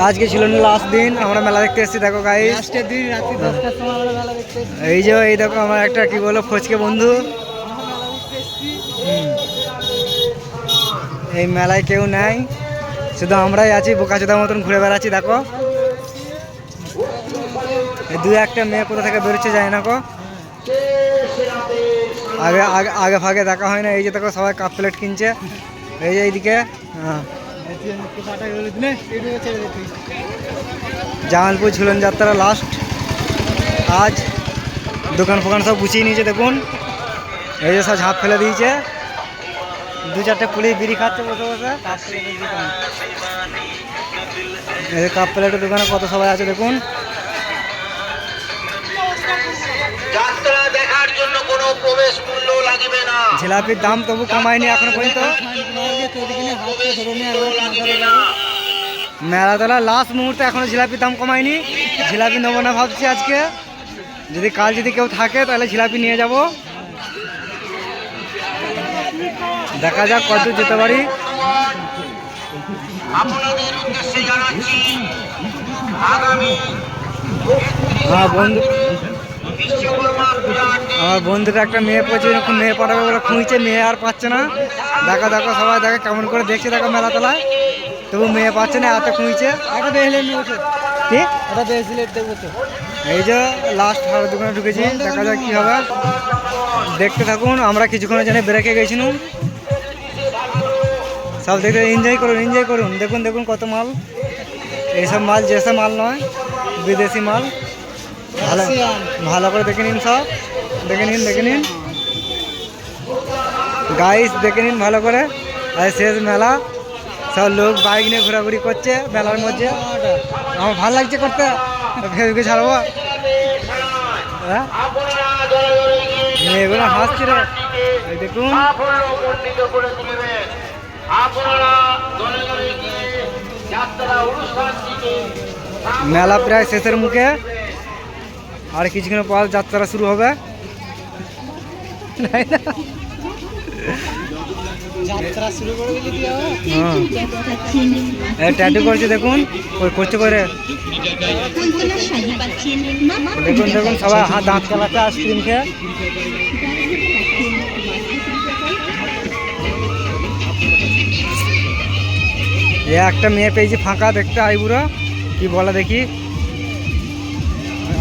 আজকে ছিল লাস্ট দিন, আমরা মেলা দেখতে এসেছি। দেখো গাইস, লাস্টের দিন রাত্রি 10টার সময় আমরা মেলা দেখতে এসেছি। এই যে এই দেখো আমার একটা কি বলো ফচকে বন্ধু। এই মেলায় কেউ নাই, শুধু আমরাই আছি, বোকাচোদার মতন ঘুরে বেড়াচ্ছি। দেখো এই দু একটা মেয়ে কোথা থেকে বেরোচ্ছে যায় না কো, আগে আগে আগে ফাগে দেখা হয় না। এই যে দেখো সবাই কাপ প্লেট কিনছে, এই যে এইদিকে। হ্যাঁ, জামালপুর ঝুলন যাত্রা লাস্ট। আজ দোকান ফোকান সব গুছিয়ে নিয়েছে। দেখুন এই যে সব ঝাঁপ ফেলে দিয়েছে, দু চারটে পুলিশ বিড়ি খাচ্ছে বসে বসে। এই কাপ প্লেটের দোকানে কত সবাই আছে দেখুন। জিলাপির দাম তবু কমায়নি এখনো পর্যন্ত। মেলাতলা লাস্ট মুহূর্তে এখনো জিলাপির দাম কমায়নি। জিলাপি নেবো না ভাবছি আজকে, যদি কাল যদি কেউ থাকে তাহলে জিলাপি নিয়ে যাব। দেখা যাক কত যেতে পারি। হ্যাঁ বন্ধু, আমার বন্ধুটা একটা মেয়ে পড়ছে, মেয়ে পড়াবে বলে খুঁজছে, মেয়ে আর পাচ্ছে না। দেখো দেখো সবাই দেখো কেমন করে দেখছে, দেখো মেলাতলায়, তবু মেয়ে পাচ্ছে না, এত খুঁজছে। এই যে লাস্ট হাড়ের দোকানে ঢুকেছি, দেখা যাক কী হবে, দেখতে থাকুন। আমরা কিছুক্ষণের জন্য ব্রেকে গেছিলাম, সব দেখতে এনজয় করুন, এনজয় করুন। দেখুন দেখুন কত মাল, এইসব মাল যেসব মাল নয়, বিদেশি মাল। ভালো ভালো করে দেখে নিন, সব দেখে নিন, দেখে নিন গাইস, দেখে নিন ভালো করে। আর শেষ মেলা, সব লোক বাইক নিয়ে ঘোরাঘুরি করছে মেলার মধ্যে। আমার ভালো লাগছে করতে, ফেসবুকে ছাড়বো। হ্যাঁ, মেয়েগুলো হাসছে রে, দেখুন। মেলা প্রায় শেষের মুখে, আর কিছুক্ষণ পর যাত্রা শুরু হবে। ট্যাটু করছে দেখুন, করছে করে দেখুন, দেখুন সবাই হাত দাঁত চালাচ্ছে আইসক্রিম খেয়ে। এ একটা মেয়ে পেয়েছি ফাঁকা, দেখতে আইবুড়ো, কি বলা দেখি।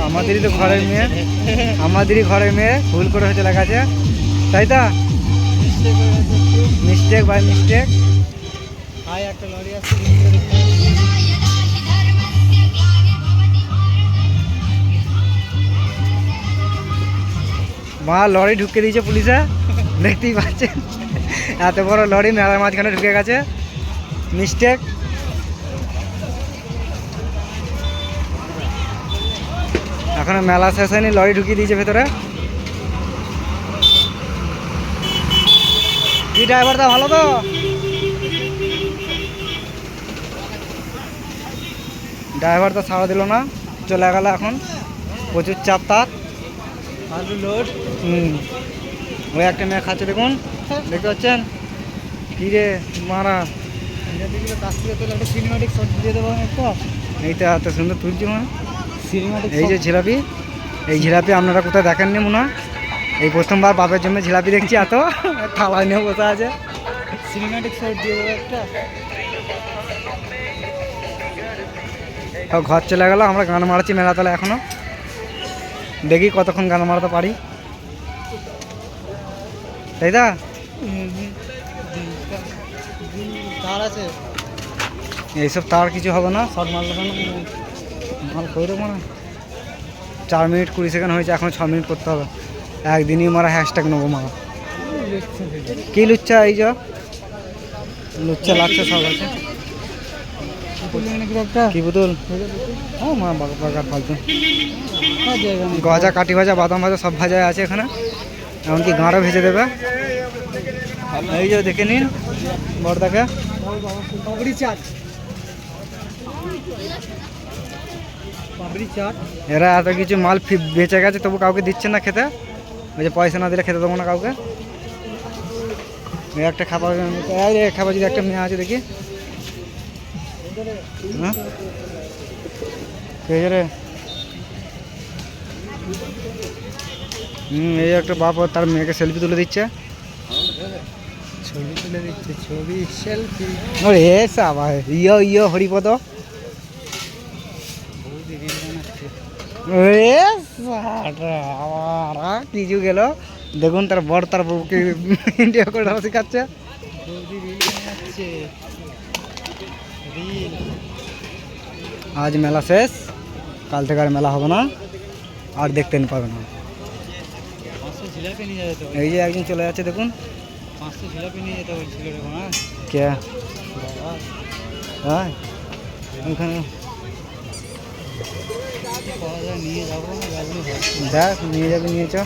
আমাদেরই তো ঘরের মেয়ে, আমাদেরই ঘরের মেয়ে, ভুল করে হয়েছে লেখাছে, তাই তো? Mistake by mistake. একটা লরি আছে, মা লরি ঢুকে দিয়েছে পুলিশে, দেখতেই পাচ্ছেন এত বড় লরি মেলার মাঝখানে ঢুকে গেছে, মিস্টেক। এখনো মেলা শেষ হয়নি, লরি ঢুকিয়ে দিয়েছে ভেতরে। কি ড্রাইভারটা ভালো তো? ড্রাইভার তো ছাড়া দিল না, চলে গেল। এখন প্রচুর চাপ তার, লোড। ওই একটা মেয়ে খাচ্ছে দেখুন, দেখতে পাচ্ছেন কি রে মারা। সিনেমাটিক শট দিয়ে দেবো একটা, এইটা এত সুন্দর তুলছি মানে সিনেমাটিক। এই যে জিলাপি, এই জিলাপি আপনারা কোথায় দেখেননি মনে হয়, এই প্রথমবার বাপের জন্য জিলাপি দেখছি। এত থালায় নিয়ে বসে আছে, সিনেমাটিক শট দিয়ে দেবো একটা। ঘর চলে গেল, আমরা গান মারাচ্ছি মেলাতলা এখনো, দেখি কতক্ষণ গান মারাতে পারি, তাই দা? তার আছে, এইসব তার কিছু হবে না, শর্ট মাল মাল করে দেবো না। 4 মিনিট 20 সেকেন্ড হয়েছে, এখন 6 মিনিট করতে হবে। একদিনই মারা হ্যাশট্যাগ নেবো মারা। কি লুচ্চা, এই যে লুচ্চা লাগছে সব আছে। কি পুতুল? হ্যাঁ মা বাগার ফালতু গজা, কাটি ভাজা, বাদাম ভাজা, সব ভাজা আছে এখানে, এমনকি গাঁড়ও ভেজে দেবে। এই যে দেখে নিন বড়দাকে, পাপড়ি চাট, পাপড়ি চাট। এরা এত কিছু মাল বেঁচে গেছে, তবু কাউকে দিচ্ছে না খেতে, ওই যে পয়সা না দিলে খেতে দেবো না কাউকে। একটা খাবার, খাবার যদি একটা মেয়ে আছে দেখি, হ্যাঁ কে রে? এই একটা বাপ আর তার মেয়েকে সেলফি তুলে দিচ্ছে। ছবি তুলে দিচ্ছে, ছবি সেলফি। ওরে সাবা ইয়ো ইয়ো হরিপদ। বৌদি রিল বানাচ্ছে। ওরে সারা কিছু গেল। দেখুন তার বর তার বউকে ভিডিও করে শেখাচ্ছে। বৌদি রিল বানাচ্ছে, রিল। আজ মেলা শেষ, কাল থেকে আর মেলা হবে না, আর দেখতে পাবে না। 500 জিলাপি নিয়ে যেতে হবে। এই যে একজন চলে যাচ্ছে দেখুন। 500 জিলাপি নিয়ে যেতে বলছিল রে মা। কে? বাবা হ্যাঁ ওখানে পাওয়া যায়, নিয়ে যাবো না, যাবো না। দেখ নিয়ে যাবে নিয়েছ।